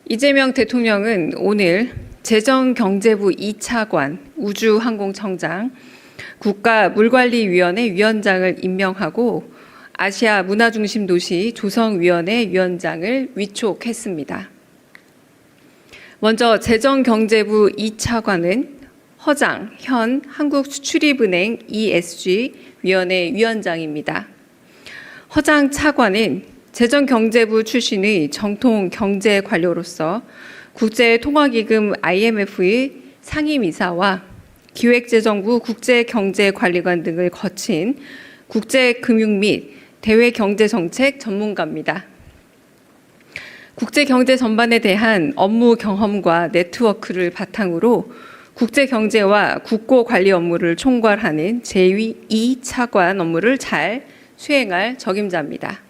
이재명 대통령은 오늘 재정경제부 2차관, 우주항공청장, 국가물관리위원회 위원장을 임명하고 아시아 문화중심도시 조성위원회 위원장을 위촉했습니다. 먼저 재정경제부 2차관은 허장 현 한국수출입은행 ESG 위원회 위원장입니다. 허장 차관은 재정경제부 출신의 정통 경제 관료로서 국제통화기금 IMF의 상임이사와 기획재정부 국제경제관리관 등을 거친 국제금융 및 대외경제정책 전문가입니다. 국제경제 전반에 대한 업무 경험과 네트워크를 바탕으로 국제경제와 국고관리 업무를 총괄하는 제2차관 업무를 잘 수행할 적임자입니다.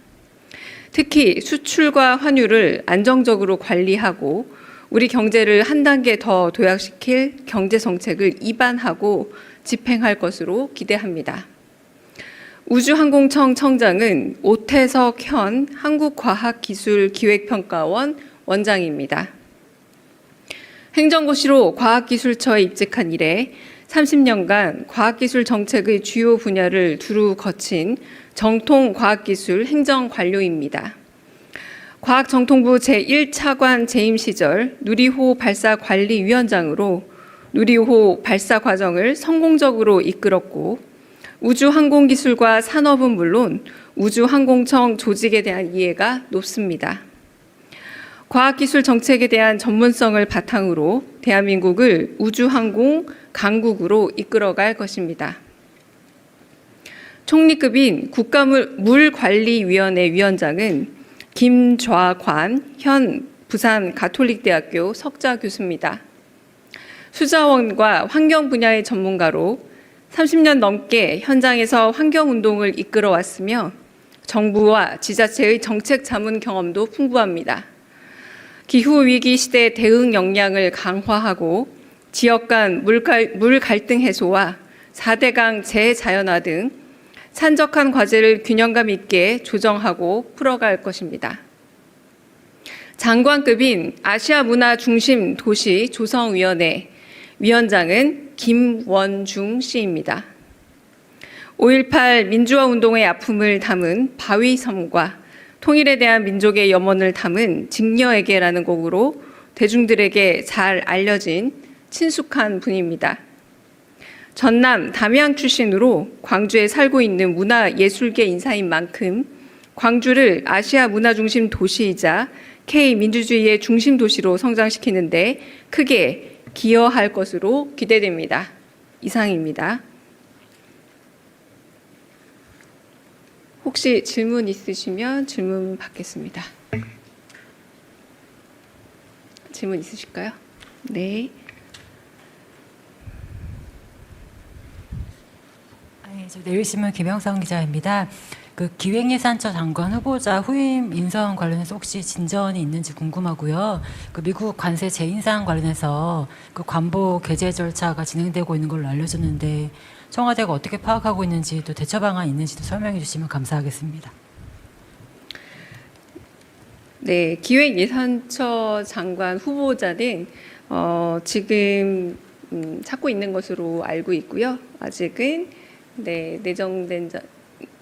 특히 수출과 환율을 안정적으로 관리하고 우리 경제를 한 단계 더 도약시킬 경제정책을 입안하고 집행할 것으로 기대합니다. 우주항공청 청장은 오태석 현 한국과학기술기획평가원 원장입니다. 행정고시로 과학기술처에 입직한 이래 30년간 과학기술 정책의 주요 분야를 두루 거친 정통 과학기술 행정관료입니다. 과학정통부 제1차관 재임 시절 누리호 발사관리위원장으로 누리호 발사 과정을 성공적으로 이끌었고 우주항공기술과 산업은 물론 우주항공청 조직에 대한 이해가 높습니다. 과학기술 정책에 대한 전문성을 바탕으로 대한민국을 우주항공 강국으로 이끌어갈 것입니다. 총리급인 국가물관리위원회 위원장은 김좌관 현 부산가톨릭대학교 석좌 교수입니다. 수자원과 환경 분야의 전문가로 30년 넘게 현장에서 환경운동을 이끌어왔으며 정부와 지자체의 정책 자문 경험도 풍부합니다. 기후위기 시대 대응 역량을 강화하고 지역 간 물 갈등 해소와 4대강 재자연화 등 산적한 과제를 균형감 있게 조정하고 풀어갈 것입니다. 장관급인 아시아 문화 중심 도시 조성위원회 위원장은 김원중 씨입니다. 5.18 민주화 운동의 아픔을 담은 바위섬과 통일에 대한 민족의 염원을 담은 직녀에게라는 곡으로 대중들에게 잘 알려진 친숙한 분입니다. 전남 담양 출신으로 광주에 살고 있는 문화예술계 인사인 만큼 광주를 아시아 문화중심 도시이자 K민주주의의 중심 도시로 성장시키는 데 크게 기여할 것으로 기대됩니다. 이상입니다. 혹시 질문 있으시면 질문 받겠습니다. 질문 있으실까요? 네. 저 내일신문 김영선 기자입니다. 그 기획예산처 장관 후보자 후임 인선 관련해서 혹시 진전이 있는지 궁금하고요. 그 미국 관세 재인상 관련해서 그 관보 게재 절차가 진행되고 있는 걸로 알려졌는데 청와대가 어떻게 파악하고 있는지 또 대처 방안이 있는지도 설명해 주시면 감사하겠습니다. 네, 기획예산처 장관 후보자는 지금 찾고 있는 것으로 알고 있고요. 아직은 내정된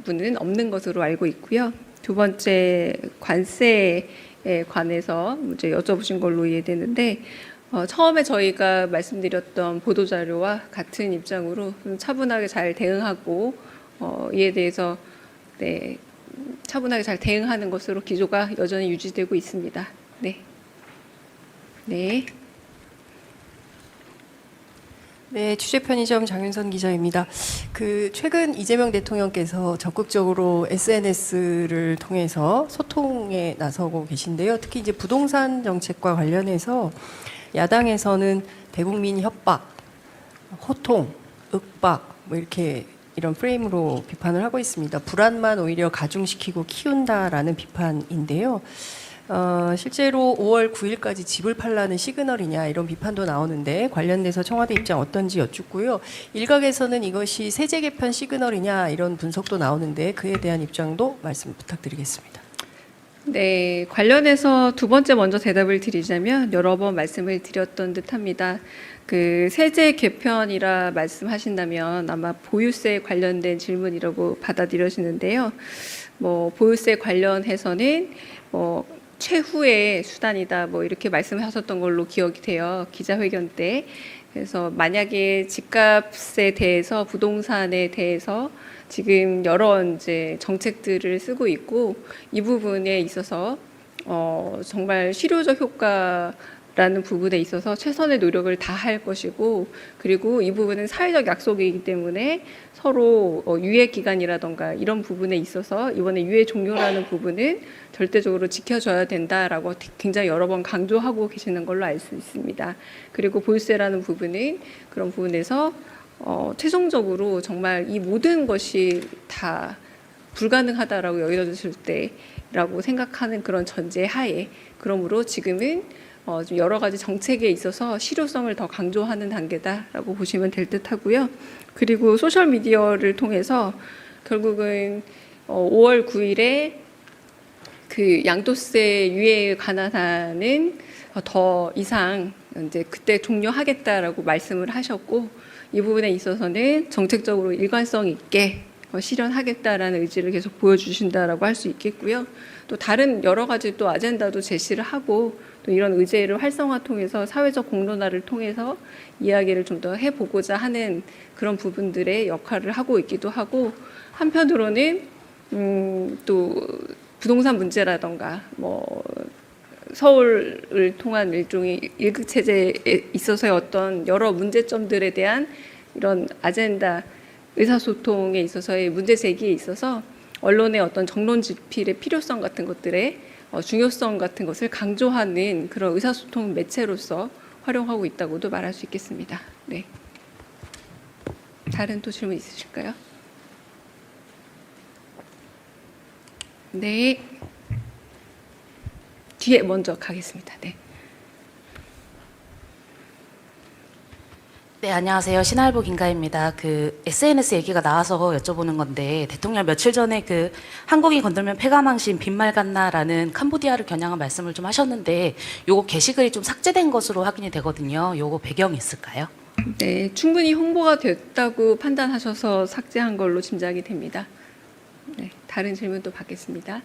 분은 없는 것으로 알고 있고요. 두 번째 관세에 관해서 이제 여쭤보신 걸로 이해되는데 처음에 저희가 말씀드렸던 보도자료와 같은 입장으로 좀 차분하게 잘 대응하고 이에 대해서 차분하게 잘 대응하는 것으로 기조가 여전히 유지되고 있습니다. 네. 네, 취재 편의점 장윤선 기자입니다. 최근 이재명 대통령께서 적극적으로 SNS를 통해서 소통에 나서고 계신데요. 특히 이제 부동산 정책과 관련해서 야당에서는 대국민 협박, 호통, 윽박 뭐 이렇게 이런 프레임으로 비판을 하고 있습니다. 불안만 오히려 가중시키고 키운다라는 비판인데요. 실제로 5월 9일까지 집을 팔라는 시그널이냐 이런 비판도 나오는데 관련돼서 청와대 입장 어떤지 여쭙고요. 일각에서는 이것이 세제 개편 시그널이냐 이런 분석도 나오는데 그에 대한 입장도 말씀 부탁드리겠습니다. 네, 관련해서 두 번째 먼저 대답을 드리자면 여러 번 말씀을 드렸던 듯합니다. 그 세제 개편이라 말씀하신다면 아마 보유세 관련된 질문이라고 받아들여지는데요. 뭐 보유세 관련해서는 뭐 최후의 수단이다 뭐 이렇게 말씀하셨던 걸로 기억이 돼요. 기자회견 때. 그래서 만약에 집값에 대해서 부동산에 대해서 지금 여러 이제 정책들을 쓰고 있고 이 부분에 있어서 정말 실효적 효과라는 부분에 있어서 최선의 노력을 다할 것이고 그리고 이 부분은 사회적 약속이기 때문에 서로 유예 기간이라던가 이런 부분에 있어서 이번에 유예 종료라는 부분은 절대적으로 지켜줘야 된다라고 굉장히 여러 번 강조하고 계시는 걸로 알 수 있습니다. 그리고 보유세라는 부분은 그런 부분에서 최종적으로 정말 이 모든 것이 다 불가능하다라고 여겨졌을 때라고 생각하는 그런 전제 하에 그러므로 지금은 좀 여러 가지 정책에 있어서 실효성을 더 강조하는 단계다라고 보시면 될 듯하고요. 그리고 소셜 미디어를 통해서 결국은 5월 9일에 그 양도세 유예에 관한 한은 더 이상 이제 그때 종료하겠다라고 말씀을 하셨고 이 부분에 있어서는 정책적으로 일관성 있게 실현하겠다라는 의지를 계속 보여주신다라고 할 수 있겠고요. 또 다른 여러 가지 또 아젠다도 제시를 하고 또 이런 의제를 활성화 통해서 사회적 공론화를 통해서 이야기를 좀 더 해보고자 하는 그런 부분들의 역할을 하고 있기도 하고 한편으로는 또 부동산 문제라던가 뭐 서울을 통한 일종의 일극 체제에 있어서의 어떤 여러 문제점들에 대한 이런 아젠다 의사소통에 있어서의 문제 제기에 있어서 언론의 어떤 정론 집필의 필요성 같은 것들의 중요성 같은 것을 강조하는 그런 의사소통 매체로서 활용하고 있다고도 말할 수 있겠습니다. 네. 다른 또 질문 있으실까요? 네. 뒤에 먼저 가겠습니다. 네. 네, 안녕하세요. 신할보 김가희입니다. 그 SNS 얘기가 나와서 여쭤보는 건데 대통령 며칠 전에 그 한국이 건들면 패가망신 빈말 같나라는 캄보디아를 겨냥한 말씀을 좀 하셨는데 요거 게시글이 좀 삭제된 것으로 확인이 되거든요. 요거 배경이 있을까요? 네, 충분히 홍보가 됐다고 판단하셔서 삭제한 걸로 짐작이 됩니다. 네, 다른 질문도 받겠습니다.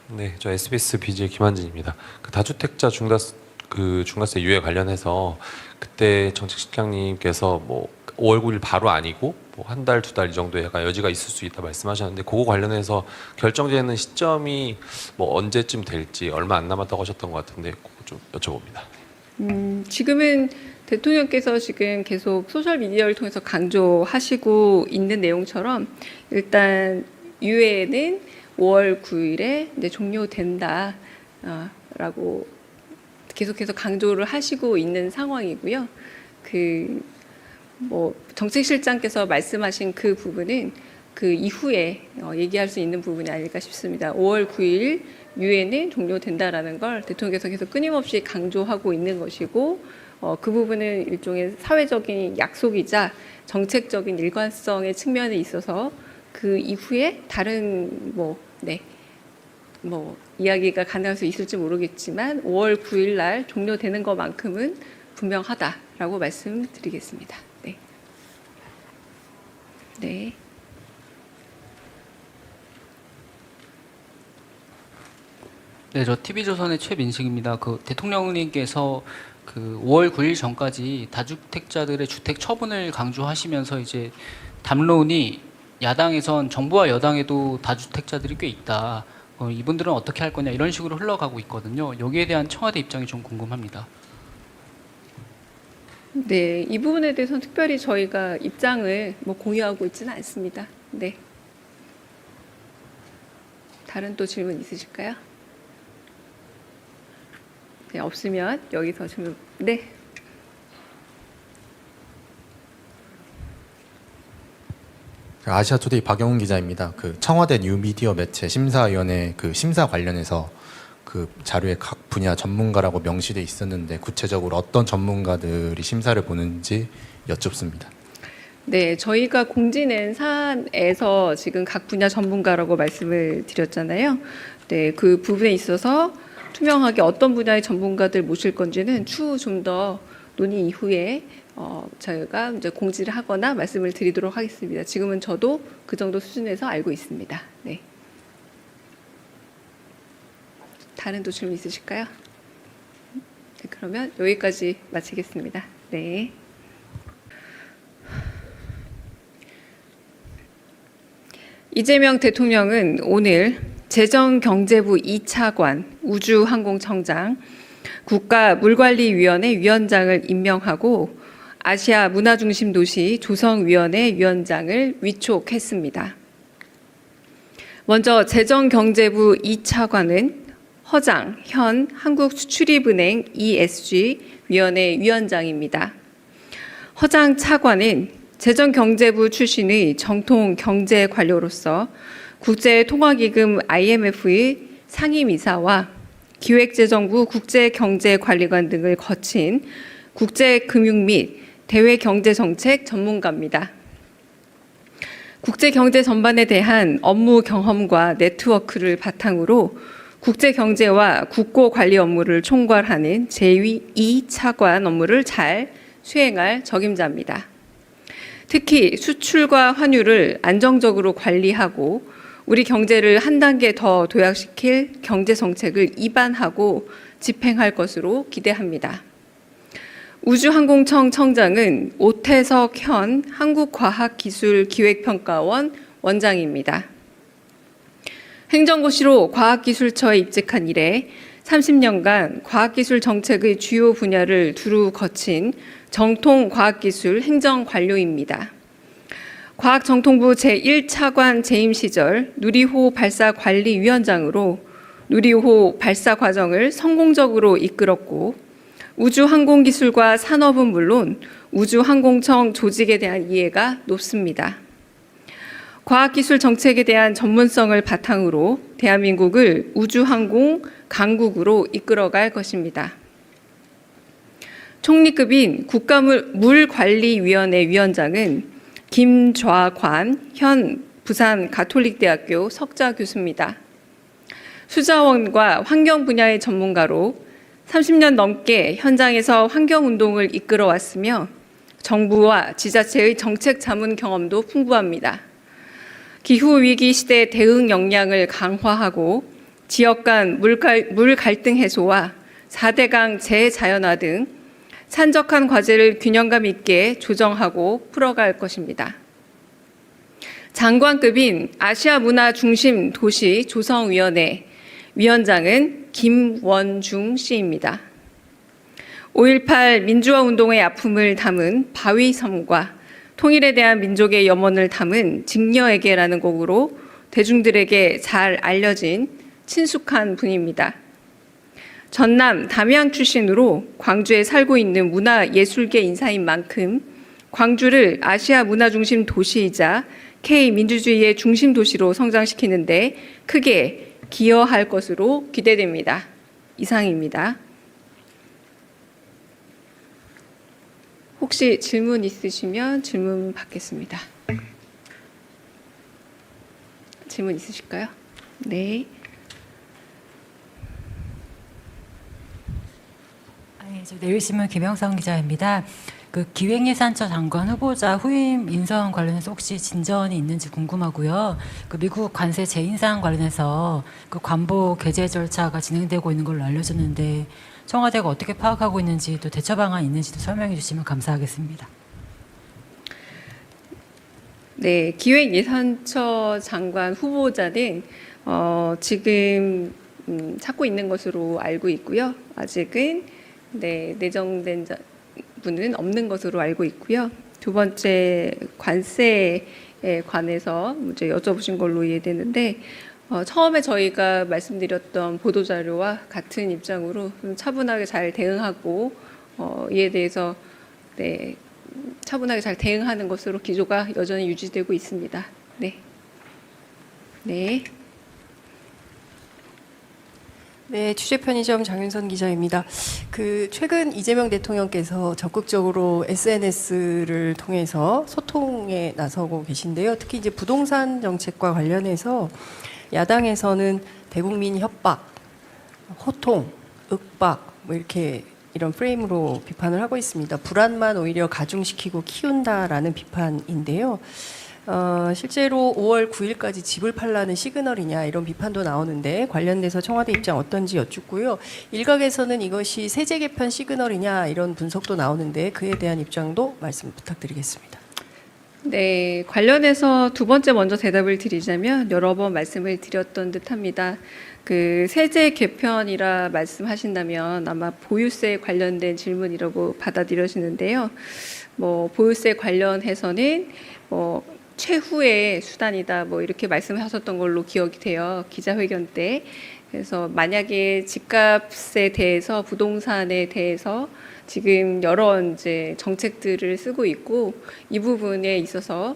네, 저 SBS BJ 김한진입니다. 그 다주택자 중과세 유예 관련해서 그때 정책실장님께서 뭐 5월 9일 바로 아니고 뭐 한 달, 두 달 이 정도 약간 여지가 있을 수 있다 말씀하셨는데 그거 관련해서 결정되는 시점이 뭐 언제쯤 될지 얼마 안 남았다고 하셨던 것 같은데 그거 좀 여쭤봅니다. 지금은 대통령께서 지금 계속 소셜 미디어를 통해서 강조하시고 있는 내용처럼 일단 유예는 5월 9일에 이제 종료된다라고 계속해서 강조를 하시고 있는 상황이고요. 그 뭐 정책실장께서 말씀하신 그 부분은 그 이후에 얘기할 수 있는 부분이 아닐까 싶습니다. 5월 9일 유예는 종료된다라는 걸 대통령께서 계속 끊임없이 강조하고 있는 것이고 그 부분은 일종의 사회적인 약속이자 정책적인 일관성의 측면에 있어서 그 이후에 다른 뭐 이야기가 가능할 수 있을지 모르겠지만 5월 9일 날 종료되는 것만큼은 분명하다라고 말씀드리겠습니다. 네. 네. 네, 저 TV조선의 최민식입니다. 그 대통령님께서 그 5월 9일 전까지 다주택자들의 주택 처분을 강조하시면서 이제 담론이 야당에선 정부와 여당에도 다주택자들이 꽤 있다. 이분들은 어떻게 할 거냐 이런 식으로 흘러가고 있거든요. 여기에 대한 청와대 입장이 좀 궁금합니다. 네, 이 부분에 대해서는 특별히 저희가 입장을 뭐 공유하고 있지는 않습니다. 네. 다른 또 질문 있으실까요? 네, 없으면 여기서 질문. 네. 아시아투데이 박영훈 기자입니다. 그 청와대 뉴미디어 매체 심사위원회 그 심사 관련해서 그 자료에 각 분야 전문가라고 명시돼 있었는데 구체적으로 어떤 전문가들이 심사를 보는지 여쭙습니다. 네, 저희가 공지낸 사안에서 지금 각 분야 전문가라고 말씀을 드렸잖아요. 네, 그 부분에 있어서 투명하게 어떤 분야의 전문가들 모실 건지는 추후 좀 더 논의 이후에 저희가 이제 공지를 하거나 말씀을 드리도록 하겠습니다. 지금은 저도 그 정도 수준에서 알고 있습니다. 네. 다른 또 질문 있으실까요? 네, 그러면 여기까지 마치겠습니다. 네. 이재명 대통령은 오늘 재정경제부 2차관 우주항공청장, 국가물관리위원회 위원장을 임명하고 아시아 문화중심도시 조성위원회 위원장을 위촉했습니다. 먼저 재정경제부 2차관은 허장 현 한국수출입은행 ESG 위원회 위원장입니다. 허장 차관은 재정경제부 출신의 정통 경제 관료로서 국제통화기금 IMF의 상임이사와 기획재정부 국제경제관리관 등을 거친 국제금융 및 대외경제정책 전문가입니다. 국제경제 전반에 대한 업무 경험과 네트워크를 바탕으로 국제경제와 국고관리 업무를 총괄하는 제2차관 업무를 잘 수행할 적임자입니다. 특히 수출과 환율을 안정적으로 관리하고 우리 경제를 한 단계 더 도약시킬 경제정책을 입안하고 집행할 것으로 기대합니다. 우주항공청 청장은 오태석 현 한국과학기술기획평가원 원장입니다. 행정고시로 과학기술처에 입직한 이래 30년간 과학기술 정책의 주요 분야를 두루 거친 정통 과학기술 행정관료입니다. 과학정통부 제1차관 재임 시절 누리호 발사관리위원장으로 누리호 발사 과정을 성공적으로 이끌었고 우주항공기술과 산업은 물론 우주항공청 조직에 대한 이해가 높습니다. 과학기술 정책에 대한 전문성을 바탕으로 대한민국을 우주항공 강국으로 이끌어갈 것입니다. 총리급인 국가물관리위원회 위원장은 김좌관 현 부산 가톨릭대학교 석좌 교수입니다. 수자원과 환경 분야의 전문가로 30년 넘게 현장에서 환경운동을 이끌어왔으며 정부와 지자체의 정책 자문 경험도 풍부합니다. 기후위기 시대 대응 역량을 강화하고 지역 간 물 갈등 해소와 4대강 재자연화 등 산적한 과제를 균형감 있게 조정하고 풀어갈 것입니다. 장관급인 아시아 문화 중심 도시 조성위원회 위원장은 김원중 씨입니다. 5.18 민주화 운동의 아픔을 담은 바위섬과 통일에 대한 민족의 염원을 담은 직녀에게라는 곡으로 대중들에게 잘 알려진 친숙한 분입니다. 전남 담양 출신으로 광주에 살고 있는 문화예술계 인사인 만큼 광주를 아시아 문화중심 도시이자 K민주주의의 중심 도시로 성장시키는 데 크게 기여할 것으로 기대됩니다. 이상입니다. 혹시 질문 있으시면 질문 받겠습니다. 질문 있으실까요? 네. 내일신문 김영성 기자입니다. 그 기획예산처 장관 후보자 후임 인선 관련해서 혹시 진전이 있는지 궁금하고요. 그 미국 관세 재인상 관련해서 그 관보 게재 절차가 진행되고 있는 걸로 알려졌는데 청와대가 어떻게 파악하고 있는지 또 대처 방안 있는지도 설명해 주시면 감사하겠습니다. 네, 기획예산처 장관 후보자는 지금 찾고 있는 것으로 알고 있고요. 아직은 내정된 분은 없는 것으로 알고 있고요. 두 번째 관세에 관해서 이제 여쭤보신 걸로 이해되는데 처음에 저희가 말씀드렸던 보도자료와 같은 입장으로 좀 차분하게 잘 대응하고 이에 대해서 차분하게 잘 대응하는 것으로 기조가 여전히 유지되고 있습니다. 네. 네, 취재 편의점 장윤선 기자입니다. 그 최근 이재명 대통령께서 적극적으로 SNS를 통해서 소통에 나서고 계신데요. 특히 이제 부동산 정책과 관련해서 야당에서는 대국민 협박, 호통, 윽박 뭐 이렇게 이런 프레임으로 비판을 하고 있습니다. 불안만 오히려 가중시키고 키운다라는 비판인데요. 실제로 5월 9일까지 집을 팔라는 시그널이냐 이런 비판도 나오는데 관련돼서 청와대 입장 어떤지 여쭙고요. 일각에서는 이것이 세제 개편 시그널이냐 이런 분석도 나오는데 그에 대한 입장도 말씀 부탁드리겠습니다. 네, 관련해서 두 번째 먼저 대답을 드리자면 여러 번 말씀을 드렸던 듯합니다. 그 세제 개편이라 말씀하신다면 아마 보유세 관련된 질문이라고 받아들여지는데요. 뭐 보유세 관련해서는 뭐 최후의 수단이다 뭐 이렇게 말씀하셨던 걸로 기억이 돼요. 기자회견 때. 그래서 만약에 집값에 대해서 부동산에 대해서 지금 여러 이제 정책들을 쓰고 있고 이 부분에 있어서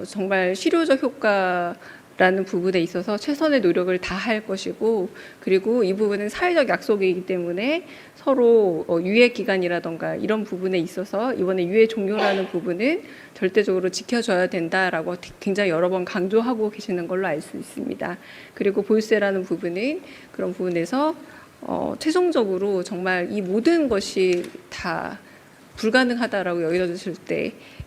정말 실효적 효과라는 부분에 있어서 최선의 노력을 다할 것이고 그리고 이 부분은 사회적 약속이기 때문에 서로 유예 기간이라던가 이런 부분에 있어서 이번에 유예 종료라는 부분은 절대적으로 지켜줘야 된다라고 굉장히 여러 번 강조하고 계시는 걸로 알 수 있습니다. 그리고 보유세라는 부분은 그런 부분에서 최종적으로 정말 이 모든 것이 다 불가능하다라고 여겨졌을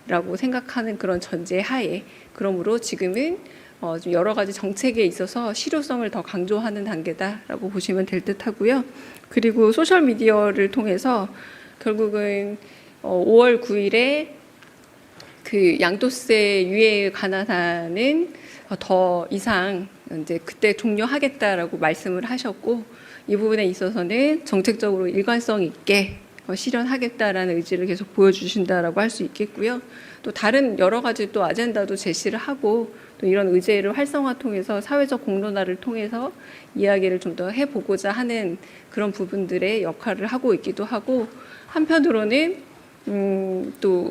때라고 생각하는 그런 전제 하에 그러므로 지금은 좀 여러 가지 정책에 있어서 실효성을 더 강조하는 단계다라고 보시면 될 듯하고요. 그리고 소셜 미디어를 통해서 결국은 5월 9일에 그 양도세 유예에 관한 한은 더 이상 이제 그때 종료하겠다라고 말씀을 하셨고 이 부분에 있어서는 정책적으로 일관성 있게 실현하겠다라는 의지를 계속 보여주신다라고 할 수 있겠고요. 또 다른 여러 가지 또 아젠다도 제시를 하고 또 이런 의제를 활성화 통해서 사회적 공론화를 통해서 이야기를 좀 더 해보고자 하는 그런 부분들의 역할을 하고 있기도 하고 한편으로는 또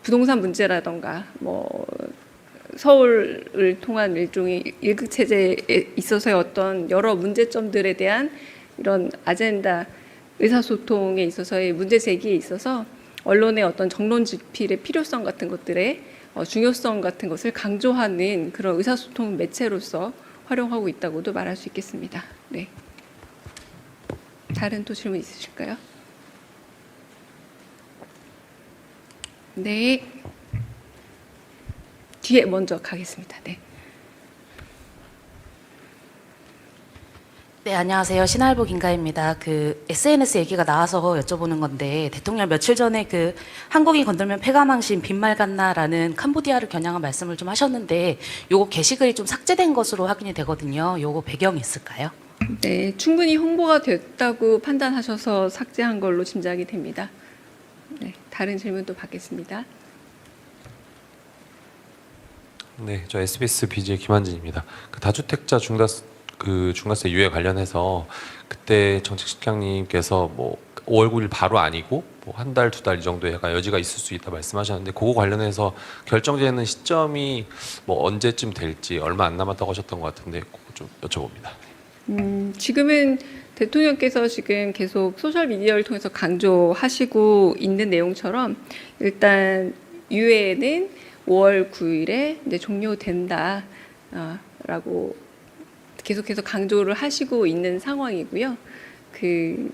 부동산 문제라던가 뭐 서울을 통한 일종의 일극 체제에 있어서의 어떤 여러 문제점들에 대한 이런 아젠다 의사소통에 있어서의 문제 제기에 있어서 언론의 어떤 정론 집필의 필요성 같은 것들의 중요성 같은 것을 강조하는 그런 의사소통 매체로서 활용하고 있다고도 말할 수 있겠습니다. 네. 다른 또 질문 있으실까요? 네. 뒤에 먼저 가겠습니다. 네. 네, 안녕하세요. 신할보 김가희입니다. 그 SNS 얘기가 나와서 여쭤보는 건데 대통령 며칠 전에 그 한국이 건들면 폐가망신 빈말 같나라는 캄보디아를 겨냥한 말씀을 좀 하셨는데 요거 게시글이 좀 삭제된 것으로 확인이 되거든요. 요거 배경이 있을까요? 네, 충분히 홍보가 됐다고 판단하셔서 삭제한 걸로 짐작이 됩니다. 네, 다른 질문도 받겠습니다. 네, 저 SBS BJ 김한진입니다. 그 다주택자 중과세 유예 관련해서 그때 정책실장님께서 뭐 5월 9일 바로 아니고 뭐 한 달, 두 달 이 정도의 약간 여지가 있을 수 있다 말씀하셨는데 그거 관련해서 결정되는 시점이 뭐 언제쯤 될지 얼마 안 남았다고 하셨던 것 같은데 그거 좀 여쭤봅니다. 지금은 대통령께서 지금 계속 소셜 미디어를 통해서 강조하시고 있는 내용처럼 일단 유예는 5월 9일에 이제 종료된다라고 계속해서 강조를 하시고 있는 상황이고요. 그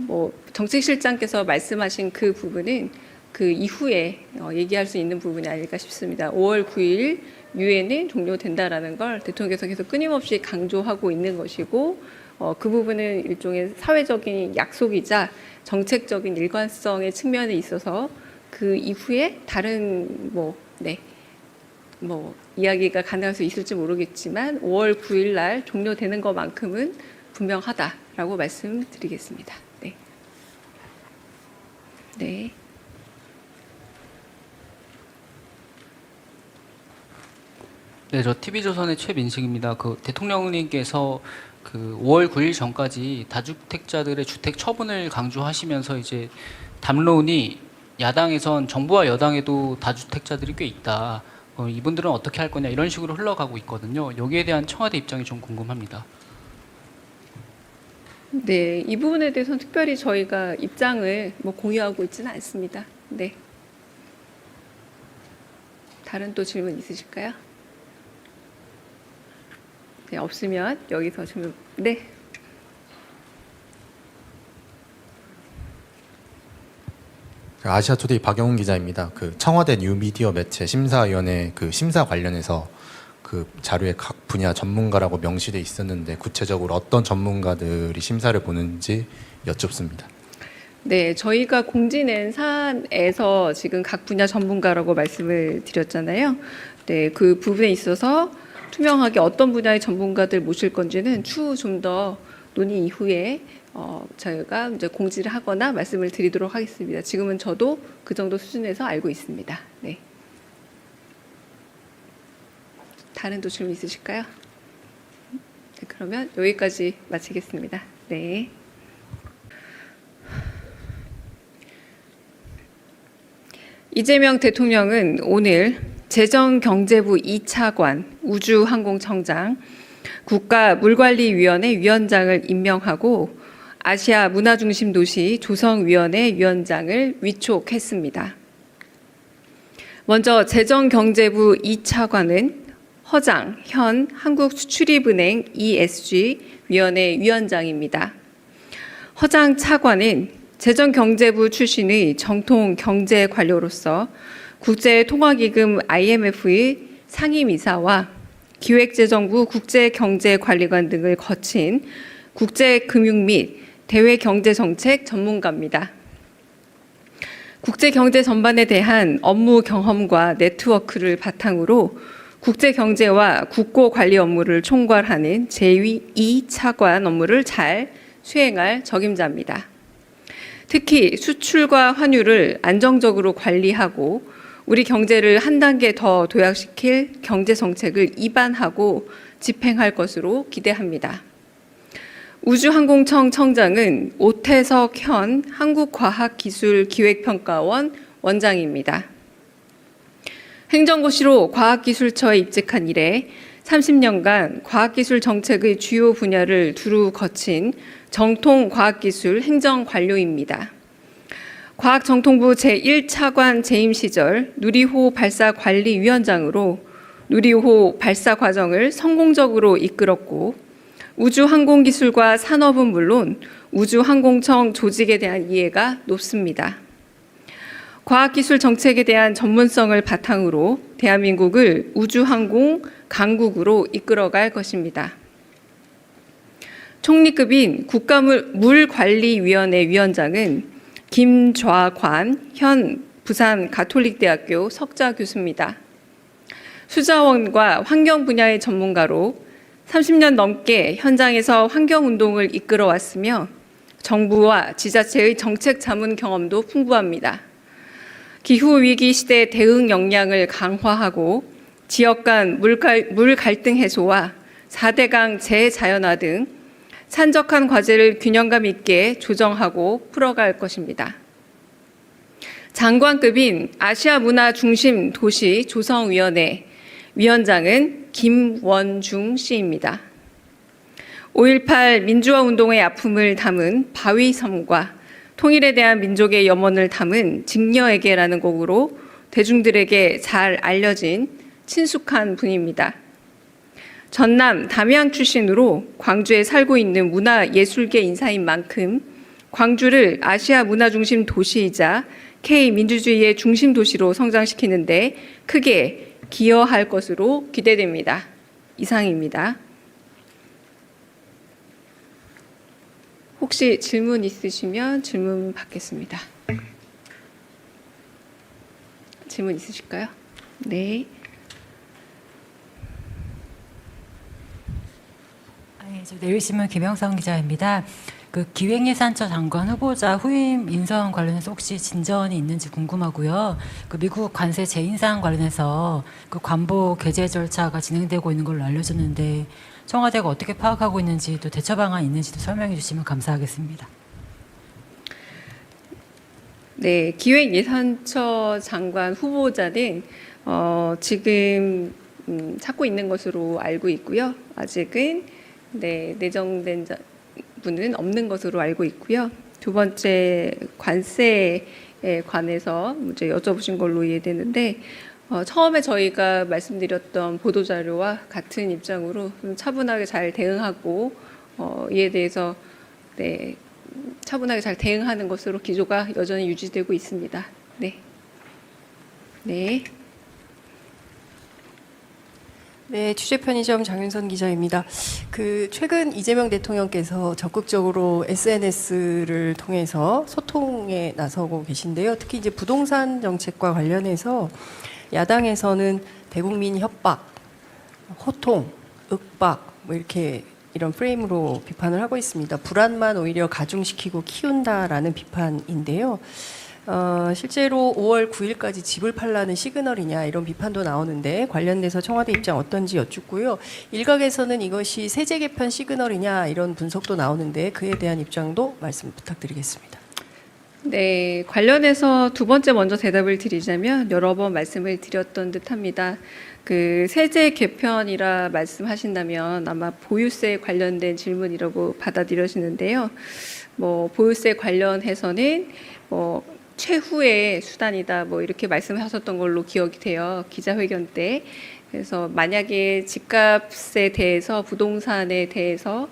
뭐 정책실장께서 말씀하신 그 부분은 그 이후에 얘기할 수 있는 부분이 아닐까 싶습니다. 5월 9일 유예는 종료된다라는 걸 대통령께서 계속 끊임없이 강조하고 있는 것이고 그 부분은 일종의 사회적인 약속이자 정책적인 일관성의 측면에 있어서 그 이후에 다른 뭐 이야기가 가능할 수 있을지 모르겠지만 5월 9일 날 종료되는 것만큼은 분명하다라고 말씀드리겠습니다. 네. 네. 네, 저 TV조선의 최민식입니다. 그 대통령님께서 그 5월 9일 전까지 다주택자들의 주택 처분을 강조하시면서 이제 담론이 야당에선 정부와 여당에도 다주택자들이 꽤 있다. 이분들은 어떻게 할 거냐 이런 식으로 흘러가고 있거든요. 여기에 대한 청와대 입장이 좀 궁금합니다. 네, 이 부분에 대해서는 특별히 저희가 입장을 뭐 공유하고 있지는 않습니다. 네. 다른 또 질문 있으실까요? 네, 없으면 여기서 질문. 네. 아시아투데이 박영훈 기자입니다. 그 청와대 뉴미디어 매체 심사위원회 그 심사 관련해서 그 자료에 각 분야 전문가라고 명시돼 있었는데 구체적으로 어떤 전문가들이 심사를 보는지 여쭙습니다. 네, 저희가 공지낸 사안에서 지금 각 분야 전문가라고 말씀을 드렸잖아요. 네, 그 부분에 있어서 투명하게 어떤 분야의 전문가들 모실 건지는 추후 좀 더 논의 이후에 저희가 이제 공지를 하거나 말씀을 드리도록 하겠습니다. 지금은 저도 그 정도 수준에서 알고 있습니다. 네. 다른 또 질문 있으실까요? 네, 그러면 여기까지 마치겠습니다. 네. 이재명 대통령은 오늘 재정경제부 2차관 우주항공청장 국가물관리위원회 위원장을 임명하고 아시아 문화중심도시 조성위원회 위원장을 위촉했습니다. 먼저 재정경제부 2차관은 허장 현 한국수출입은행 ESG 위원회 위원장입니다. 허장 차관은 재정경제부 출신의 정통 경제 관료로서 국제통화기금 IMF의 상임이사와 기획재정부 국제경제관리관 등을 거친 국제금융 및 대외경제정책 전문가입니다. 국제경제 전반에 대한 업무 경험과 네트워크를 바탕으로 국제경제와 국고관리 업무를 총괄하는 제2차관 업무를 잘 수행할 적임자입니다. 특히 수출과 환율을 안정적으로 관리하고 우리 경제를 한 단계 더 도약시킬 경제정책을 입안하고 집행할 것으로 기대합니다. 우주항공청 청장은 오태석 현 한국과학기술기획평가원 원장입니다. 행정고시로 과학기술처에 입직한 이래 30년간 과학기술 정책의 주요 분야를 두루 거친 정통 과학기술 행정관료입니다. 과학정통부 제1차관 재임 시절 누리호 발사관리위원장으로 누리호 발사 과정을 성공적으로 이끌었고 우주항공기술과 산업은 물론 우주항공청 조직에 대한 이해가 높습니다. 과학기술 정책에 대한 전문성을 바탕으로 대한민국을 우주항공 강국으로 이끌어갈 것입니다. 총리급인 국가물관리위원회 위원장은 김좌관 현 부산 가톨릭대학교 석좌 교수입니다. 수자원과 환경 분야의 전문가로 30년 넘게 현장에서 환경운동을 이끌어왔으며 정부와 지자체의 정책 자문 경험도 풍부합니다. 기후위기 시대 대응 역량을 강화하고 지역 간 물 갈등 해소와 4대강 재자연화 등 산적한 과제를 균형감 있게 조정하고 풀어갈 것입니다. 장관급인 아시아 문화 중심 도시 조성위원회 위원장은 김원중 씨입니다. 5.18 민주화 운동의 아픔을 담은 바위섬과 통일에 대한 민족의 염원을 담은 직녀에게라는 곡으로 대중들에게 잘 알려진 친숙한 분입니다. 전남 담양 출신으로 광주에 살고 있는 문화예술계 인사인 만큼 광주를 아시아 문화 중심 도시이자 K민주주의의 중심 도시로 성장시키는 데 크게 기여할 것으로 기대됩니다. 이상입니다. 혹시 질문 있으시면 질문 받겠습니다. 질문 있으실까요? 네. 내일신문 김영성 기자입니다. 그 기획예산처 장관 후보자 후임 인선 관련해서 혹시 진전이 있는지 궁금하고요. 그 미국 관세 재인상 관련해서 그 관보 게재 절차가 진행되고 있는 걸로 알려졌는데 청와대가 어떻게 파악하고 있는지 또 대처 방안이 있는지도 설명해 주시면 감사하겠습니다. 네, 기획예산처 장관 후보자는 지금 찾고 있는 것으로 알고 있고요. 아직은 네, 내정된 부분은 없는 것으로 알고 있고요. 두 번째 관세에 관해서 이제 여쭤보신 걸로 이해되는데 처음에 저희가 말씀드렸던 보도 자료와 같은 입장으로 좀 차분하게 잘 대응하고 이에 대해서 네, 차분하게 잘 대응하는 것으로 기조가 여전히 유지되고 있습니다. 네. 네. 네, 취재 편의점 장윤선 기자입니다. 최근 이재명 대통령께서 적극적으로 SNS를 통해서 소통에 나서고 계신데요. 특히 이제 부동산 정책과 관련해서 야당에서는 대국민 협박, 호통, 윽박 뭐 이렇게 이런 프레임으로 비판을 하고 있습니다. 불안만 오히려 가중시키고 키운다라는 비판인데요. 실제로 5월 9일까지 집을 팔라는 시그널이냐 이런 비판도 나오는데 관련돼서 청와대 입장 어떤지 여쭙고요. 일각에서는 이것이 세제 개편 시그널이냐 이런 분석도 나오는데 그에 대한 입장도 말씀 부탁드리겠습니다. 네, 관련해서 두 번째 먼저 대답을 드리자면 여러 번 말씀을 드렸던 듯합니다. 그 세제 개편이라 말씀하신다면 아마 보유세 관련된 질문이라고 받아들여지는데요. 뭐 보유세 관련해서는 뭐 최후의 수단이다 뭐 이렇게 말씀하셨던 걸로 기억이 돼요. 기자회견 때. 그래서 만약에 집값에 대해서 부동산에 대해서